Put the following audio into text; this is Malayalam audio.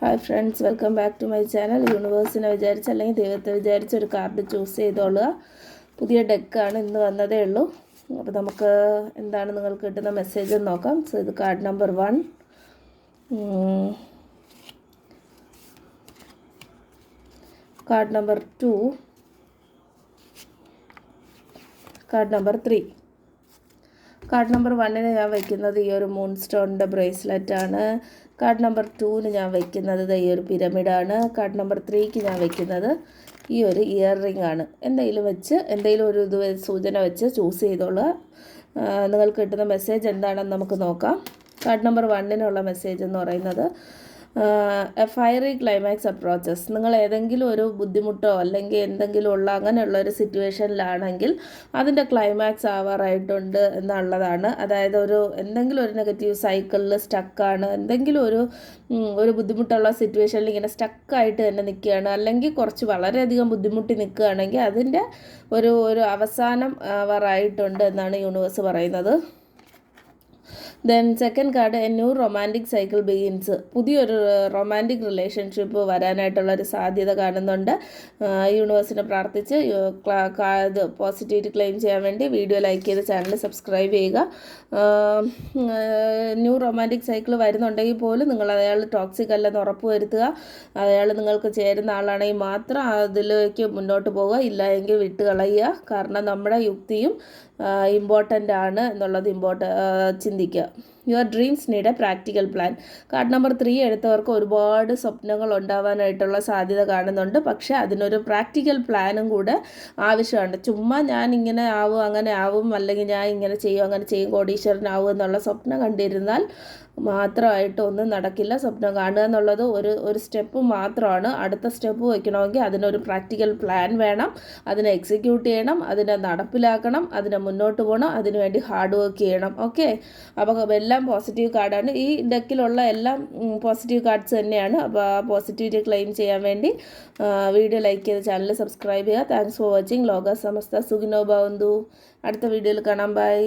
Hi friends, welcome back to my channel. യൂണിവേഴ്സിനെ വിചാരിച്ച് അല്ലെങ്കിൽ ദൈവത്തെ വിചാരിച്ച് ഒരു കാർഡ് ചൂസ് ചെയ്തോളുക. പുതിയ ഡെക്കാണ് ഇന്ന് വന്നതേ ഉള്ളൂ. അപ്പോൾ നമുക്ക് എന്താണ് നിങ്ങൾക്ക് കിട്ടുന്ന മെസ്സേജ് എന്ന് നോക്കാം. സോ ഇത് card number 1, card number 2, card number 3. Card number 1 ഞാൻ വയ്ക്കുന്നത് ഈ ഒരു മൂൺ സ്റ്റോണിൻ്റെ ബ്രേസ്ലെറ്റാണ്. കാർഡ് നമ്പർ 2 ഞാൻ വയ്ക്കുന്നത് ഈ ഒരു പിരമിഡാണ്. കാർഡ് നമ്പർ 3 ഞാൻ വയ്ക്കുന്നത് ഈ ഒരു ഇയർ റിംഗ് ആണ്. എന്തെങ്കിലും ഒരു സൂചന വെച്ച് ചൂസ് ചെയ്തോളുക. നിങ്ങൾക്ക് കിട്ടുന്ന മെസ്സേജ് എന്താണെന്ന് നമുക്ക് നോക്കാം. കാർഡ് നമ്പർ 1 മെസ്സേജ് എന്ന് പറയുന്നത് എ ഫയറി ക്ലൈമാക്സ് അപ്രോച്ചസ്. നിങ്ങൾ ഏതെങ്കിലും ഒരു ബുദ്ധിമുട്ടോ അല്ലെങ്കിൽ എന്തെങ്കിലും അങ്ങനെയുള്ള ഒരു സിറ്റുവേഷനിലാണെങ്കിൽ അതിൻ്റെ ക്ലൈമാക്സ് ആവാറായിട്ടുണ്ട് എന്നുള്ളതാണ്. അതായത് എന്തെങ്കിലും ഒരു നെഗറ്റീവ് സൈക്കിളിൽ സ്റ്റക്കാണ്, എന്തെങ്കിലും ഒരു ബുദ്ധിമുട്ടുള്ള സിറ്റുവേഷനിൽ ഇങ്ങനെ സ്റ്റക്കായിട്ട് തന്നെ നിൽക്കുകയാണ്, അല്ലെങ്കിൽ കുറച്ച് വളരെയധികം ബുദ്ധിമുട്ടി നിൽക്കുകയാണെങ്കിൽ അതിൻ്റെ ഒരു അവസാനം ആവാറായിട്ടുണ്ട് എന്നാണ് യൂണിവേഴ്സ് പറയുന്നത്. Then second card, A new romantic cycle begins. പുതിയൊരു റൊമാൻറ്റിക് റിലേഷൻഷിപ്പ് വരാനായിട്ടുള്ളൊരു സാധ്യത കാണുന്നുണ്ട്. യൂണിവേഴ്സിനെ പ്രാർത്ഥിച്ച് പോസിറ്റിവിറ്റി ക്ലെയിം ചെയ്യാൻ വേണ്ടി വീഡിയോ ലൈക്ക് ചെയ്ത് ചാനൽ സബ്സ്ക്രൈബ് ചെയ്യുക. ന്യൂ റൊമാൻറ്റിക് സൈക്കിൾ വരുന്നുണ്ടെങ്കിൽ പോലും നിങ്ങൾ അയാൾ ടോക്സിക് അല്ലെന്ന് ഉറപ്പ് വരുത്തുക. അയാൾ നിങ്ങൾക്ക് ചേരുന്ന ആളാണെങ്കിൽ മാത്രം അതിലേക്ക് മുന്നോട്ട് പോകുക, ഇല്ല എങ്കിൽ വിട്ട് കളയുക. കാരണം നമ്മുടെ യുക്തിയും ഇമ്പോർട്ടൻ്റ് ആണ് എന്നുള്ളത് ചിന്തിക്കുക. Your dreams need A practical plan. Card number 3 എടുത്തവർക്ക് ഒരുപാട് സ്വപ്നങ്ങൾ ഉണ്ടാവാനായിട്ടുള്ള സാധ്യത കാണുന്നുണ്ട്. പക്ഷേ അതിനൊരു പ്രാക്ടിക്കൽ പ്ലാനും കൂടെ ആവശ്യമുണ്ട്. ചുമ്മാ ഞാൻ ഇങ്ങനെ ആവും അങ്ങനെ ആവും, അല്ലെങ്കിൽ ഞാൻ ഇങ്ങനെ ചെയ്യും അങ്ങനെ ചെയ്യും, കോടീശ്വരനാവും എന്നുള്ള സ്വപ്നം കണ്ടിരുന്നാൽ മാത്രമായിട്ട് ഒന്നും നടക്കില്ല. സ്വപ്നം കാണുക എന്നുള്ളത് ഒരു സ്റ്റെപ്പ് മാത്രമാണ്. അടുത്ത സ്റ്റെപ്പ് വയ്ക്കണമെങ്കിൽ അതിനൊരു പ്രാക്ടിക്കൽ പ്ലാൻ വേണം, അതിനെ എക്സിക്യൂട്ട് ചെയ്യണം, അതിനെ നടപ്പിലാക്കണം, അതിനെ മുന്നോട്ട് പോകണം, അതിനുവേണ്ടി ഹാർഡ് വർക്ക് ചെയ്യണം. ഓക്കെ, അപ്പോൾ എല്ലാം പോസിറ്റീവ് കാർഡാണ്. ഈ ഡെക്കിലുള്ള എല്ലാം പോസിറ്റീവ് കാർഡ്സ് തന്നെയാണ്. അപ്പോൾ ആ പോസിറ്റിവിറ്റി ക്ലെയിം ചെയ്യാൻ വേണ്ടി വീഡിയോ ലൈക്ക് ചെയ്ത് ചാനൽ സബ്സ്ക്രൈബ് ചെയ്യുക. Thanks for watching. ലോക സമസ്ത സുഖിനോ ഭവന്തു. അടുത്ത വീഡിയോയിൽ കാണാം. ബൈ.